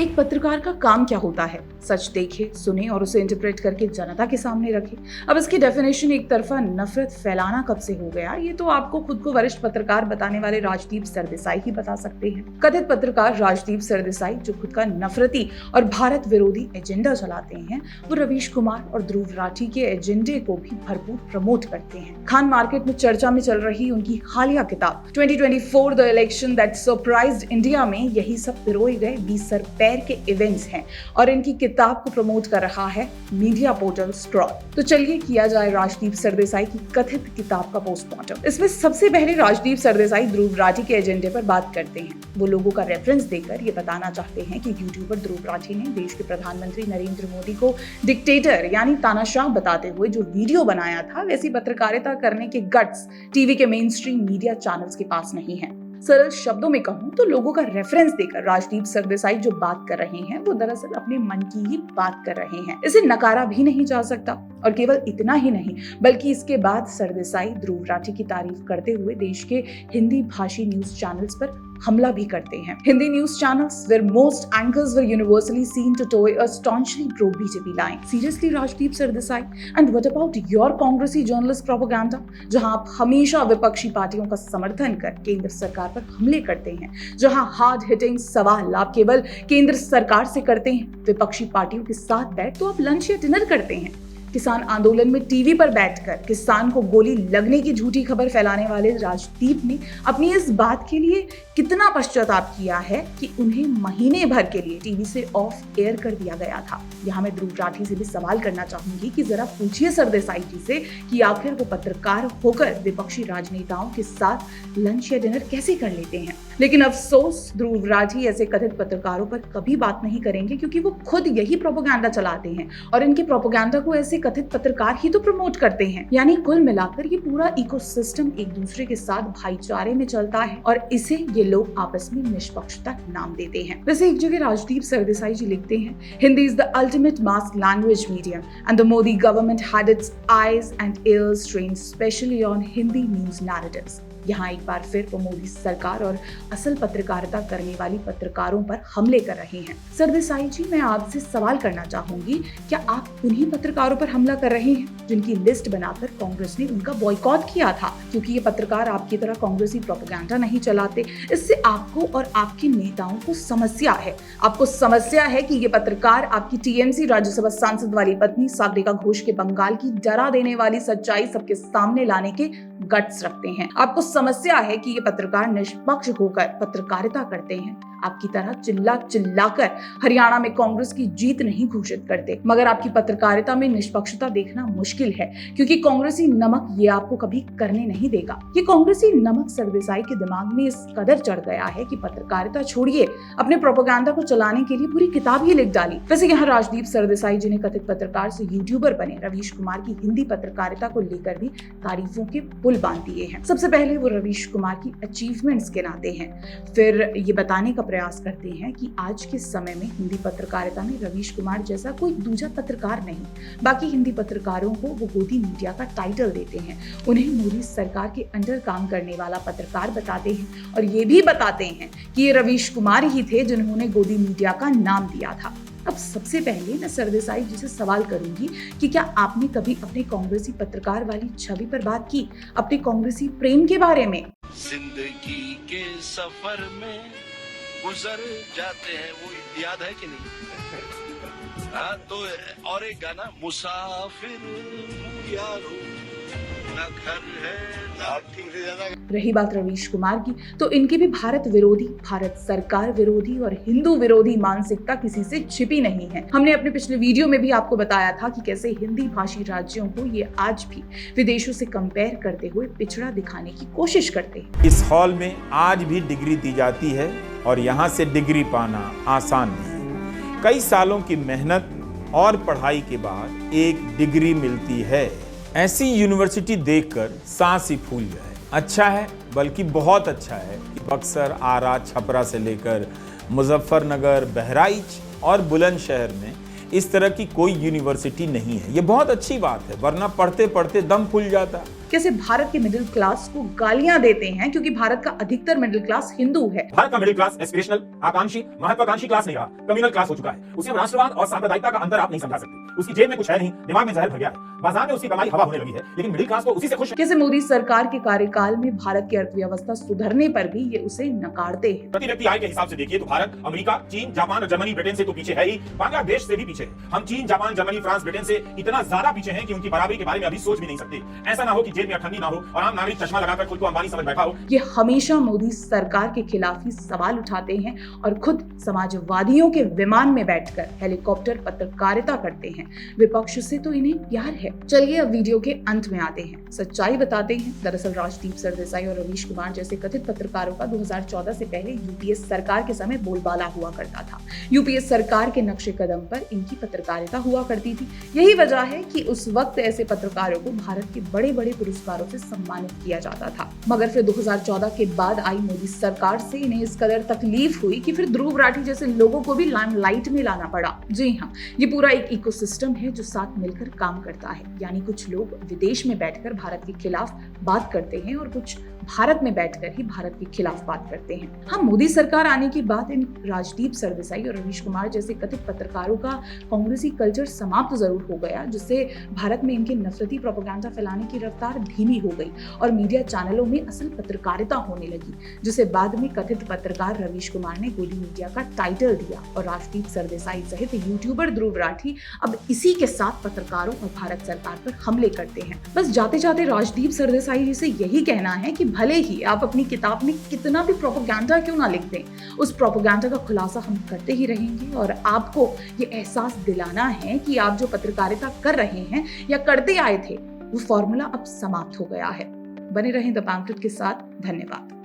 एक पत्रकार का काम क्या होता है? सच देखे, सुने और उसे इंटरप्रेट करके जनता के सामने रखे। अब इसकी डेफिनेशन एक तरफा नफरत फैलाना कब से हो गया, ये तो आपको खुद को वरिष्ठ पत्रकार बताने वाले राजदीप सरदेसाई ही बता सकते हैं। कथित पत्रकार राजदीप सरदेसाई, जो खुद का नफरती और भारत विरोधी एजेंडा चलाते हैं, वो रवीश कुमार और ध्रुव राठी के एजेंडे को भी भरपूर प्रमोट करते हैं। खान मार्केट में चर्चा में चल रही उनकी हालिया किताब 2024 the election that surprised India में यही सब पिरोए गए 20 सरपैर के इवेंट्स हैं और इनकी किताब को प्रमोट कर रहा है मीडिया पोर्टल स्क्रॉल। तो चलिए किया जाए राजदीप सरदेसाई की कथित किताब का पोस्टमार्टम। इसमें सबसे पहले राजदीप सरदेसाई ध्रुव राठी के एजेंडे पर बात करते हैं। वो लोगों का रेफरेंस देकर ये बताना चाहते हैं कि यूट्यूबर ध्रुव राठी ने देश के प्रधानमंत्री नरेंद्र मोदी को डिक्टेटर यानी तानाशाह बताते हुए जो वीडियो बनाया था, वैसी पत्रकारिता करने के गट्स टीवी के मेन स्ट्रीम मीडिया चैनल्स के पास नहीं है। सरल शब्दों में कहूं तो लोगों का रेफरेंस देकर राजदीप सरदेसाई जो बात कर रहे हैं वो दरअसल अपने मन की ही बात कर रहे हैं। इसे नकारा भी नहीं जा सकता। और केवल इतना ही नहीं बल्कि इसके बाद सरदेसाई ध्रुव राठी की तारीफ करते हुए देश के हिंदी भाषी न्यूज चैनल्स पर हमला भी करते हैं। Hindi news channels where most anchors were universally seen to toy a staunchly pro-BJP line. Seriously, Rajdeep Sardesai? And what about your Congressy journalist propaganda? जहां आप हमेशा विपक्षी पार्टियों का समर्थन कर केंद्र सरकार पर हमले करते हैं, जहां हार्ड हिटिंग सवाल आप केवल केंद्र सरकार से करते हैं, विपक्षी पार्टियों के साथ बैठ तो आप लंच या डिनर करते हैं। किसान आंदोलन में टीवी पर बैठकर किसान को गोली लगने की झूठी खबर फैलाने वाले राजदीप ने अपनी इस बात के लिए कितना पश्चाताप किया है कि उन्हें महीने भर के लिए टीवी से ऑफ एयर कर दिया गया था। यहाँ मैं ध्रुव राठी से भी सवाल करना चाहूंगी कि जरा पूछिए सरदेसाई जी से कि आखिर वो पत्रकार होकर विपक्षी राजनेताओं के साथ लंच या डिनर कैसे कर लेते हैं। लेकिन अफसोस ध्रुव राठी ऐसे कथित पत्रकारों पर कभी बात नहीं करेंगे, क्योंकि वो खुद यही प्रोपेगेंडा चलाते हैं और इनके प्रोपेगेंडा को ऐसे कथित पत्रकार ही तो प्रमोट करते हैं। यानी कुल मिलाकर ये पूरा इकोसिस्टम एक दूसरे के साथ भाईचारे में चलता है और इसे ये लोग आपस में निष्पक्षता नाम देते हैं। वैसे एक जगह राजदीप सरदेसाई जी लिखते हैं, Hindi is the ultimate mass language medium and the Modi government had it's eyes and ears trained specially on Hindi news narratives। यहाँ एक बार फिर वो मोदी सरकार और असल पत्रकारिता करने वाली पत्रकारों पर हमले कर रहे हैं। सरदेसाई जी, मैं आपसे सवाल करना चाहूंगी, क्या आप उन्हीं पत्रकारों पर हमला कर रहे हैं जिनकी लिस्ट बनाकर कांग्रेस ने उनका बॉयकॉट किया था, क्योंकि ये पत्रकार आपकी तरह कांग्रेसी प्रोपेगेंडा नहीं चलाते। इससे आपको और आपके नेताओं को समस्या है। आपको समस्या है कि ये पत्रकार आपकी टीएमसी राज्यसभा सांसद वाली पत्नी सागरिका घोष के बंगाल की डरा देने वाली सच्चाई सबके सामने लाने के गट्स रखते हैं। आपको समस्या है कि ये पत्रकार निष्पक्ष होकर पत्रकारिता करते हैं। आपकी तरह चिल्लाकर हरियाणा में कांग्रेस की जीत नहीं घोषित करते। मगर आपकी पत्रकारिता में निष्पक्षता देखना मुश्किल है, क्योंकि कांग्रेसी नमक ये आपको कभी करने नहीं देगा। ये कांग्रेसी नमक सरदेसाई के दिमाग में इस कदर चढ़ गया है कि पत्रकारिता छोड़िए, अपने प्रोपेगेंडा को चलाने के लिए पूरी किताब ही लिख डाली। वैसे यहाँ राजदीप सरदेसाई जिन्हें कथित पत्रकार से यूट्यूबर बने रवीश कुमार की हिंदी पत्रकारिता को लेकर भी तारीफों के पुल बांध दिए हैं। सबसे पहले वो रवीश कुमार की अचीवमेंट्स गिनाते हैं, फिर ये बताने का प्रयास करते हैं कि आज के समय में हिंदी पत्रकारिता में रवीश कुमार जैसा कोई दूसरा पत्रकार नहीं। बाकी हिंदी पत्रकारों को वो गोदी मीडिया का टाइटल देते हैं, उन्हें मोदी सरकार के अंडर काम करने वाला पत्रकार बताते हैं और ये भी बताते हैं कि ये रवीश कुमार ही थे जिन्होंने गोदी मीडिया का नाम दिया था। अब सबसे पहले मैं सरदेसाई जी से सवाल करूंगी कि क्या आपने कभी अपने कांग्रेसी पत्रकार वाली छवि पर बात की, अपने कांग्रेसी प्रेम के बारे में? जिंदगी के सफर में गुजर जाते हैं, वो याद है कि नहीं? हाँ, तो और एक गाना, मुसाफिर यारो ना घर है ना ठिकाना। रही बात रवीश कुमार की, तो इनकी भी भारत विरोधी, भारत सरकार विरोधी और हिंदू विरोधी मानसिकता किसी से छिपी नहीं है। हमने अपने पिछले वीडियो में भी आपको बताया था कि कैसे हिंदी भाषी राज्यों को ये आज भी विदेशों से कंपेयर करते हुए पिछड़ा दिखाने की कोशिश करते हैं। इस हॉल में आज भी डिग्री दी जाती है और यहाँ से डिग्री पाना आसान नहीं। कई सालों की मेहनत और पढ़ाई के बाद एक डिग्री मिलती है। ऐसी यूनिवर्सिटी देखकर सांस ही फूल जाए। अच्छा है, बल्कि बहुत अच्छा है कि बक्सर, आरा, छपरा से लेकर मुजफ्फरनगर, बहराइच और बुलंदशहर में इस तरह की कोई यूनिवर्सिटी नहीं है। ये बहुत अच्छी बात है, वरना पढ़ते पढ़ते दम फूल जाता। कैसे भारत के मिडिल क्लास को गालियां देते हैं क्योंकि भारत का अधिकतर मिडिल क्लास हिंदू है। भारत का मिडिल क्लास एस्पिरेशनल, आकांक्षी, महत्वाकांक्षी क्लास नहीं रहा, कम्युनल क्लास हो चुका है। उसे राष्ट्रवाद और सांप्रदायिकता का अंतर आप नहीं समझा सकते। उसकी जेब में कुछ है नहीं, दिमाग में जहर भर गया है, बाजार में उसकी कमाई हवा होने लगी है, लेकिन मिडिल क्लास को उसी से खुश है। कैसे मोदी सरकार के कार्यकाल में भारत की अर्थव्यवस्था सुधरने पर भी ये उसे नकारते हैं। प्रति व्यक्ति आय के हिसाब से देखिए तो भारत अमेरिका, चीन, जापान और जर्मनी, ब्रिटेन से तो पीछे है ही, बांग्लादेश से भी पीछे है। हम चीन, जापान, जर्मनी, फ्रांस, ब्रिटेन से इतना ज्यादा पीछे हैं कि उनकी बराबरी के बारे में अभी सोच भी नहीं सकते। ऐसा ना हो कि जेब में अठन्नी ना हो और आम नागरिक चश्मा लगाकर खुद को अंबानी समझ बैठा हो। ये हमेशा मोदी सरकार के खिलाफ ही सवाल उठाते हैं और खुद समाजवादियों के विमान में बैठकर हेलीकॉप्टर पत्रकारिता करते हैं। विपक्ष से तो इन्हें प्यार है। चलिए अब वीडियो के अंत में आते हैं, सच्चाई बताते हैं। दरअसल राजदीप सरदेसाई और रवीश कुमार जैसे कथित पत्रकारों का 2014 से पहले यूपीए सरकार के समय बोलबाला हुआ करता था। यूपीए सरकार के नक्शे कदम पर इनकी पत्रकारिता हुआ करती थी। यही वजह है कि उस वक्त ऐसे पत्रकारों को भारत के बड़े बड़े पुरस्कारों से सम्मानित किया जाता था। मगर फिर 2014 के बाद आई मोदी सरकार से इन्हें इस कदर तकलीफ हुई कि फिर ध्रुव राठी जैसे लोगों को भी लाइमलाइट में लाना पड़ा। जी हाँ, ये पूरा एक इकोसिस्टम है जो साथ मिलकर काम करता है। यानी कुछ लोग विदेश में बैठकर भारत के खिलाफ बात करते हैं और कुछ भारत में बैठकर ही भारत के खिलाफ बात करते हैं। हाँ, मोदी सरकार आने के बाद इन राजदीप सरदेसाई और रवीश कुमार जैसे कथित पत्रकारों का कांग्रेसी कल्चर समाप्त जरूर हो गया, जिससे भारत में इनके नफरती प्रोपेगेंडा फैलाने की रफ्तार धीमी हो गई और मीडिया चैनलों में असल पत्रकारिता होने लगी, जिसे बाद में कथित पत्रकार रवीश कुमार ने गोदी मीडिया का टाइटल दिया। और राजदीप सरदेसाई सहित यूट्यूबर ध्रुव राठी अब इसी के साथ पत्रकारों और भारत सरकार पर हमले करते हैं। बस जाते जाते राजदीप सरदेसाई जी से यही कहना है कि भले ही आप अपनी किताब में कितना भी प्रोपेगेंडा क्यों ना लिख दें, उस प्रोपेगेंडा का खुलासा हम करते ही रहेंगे और आपको ये एहसास दिलाना है कि आप जो पत्रकारिता कर रहे हैं या करते आए थे, वो फॉर्मूला अब समाप्त हो गया है। बने रहें द पैम्फलेट के साथ। धन्यवाद।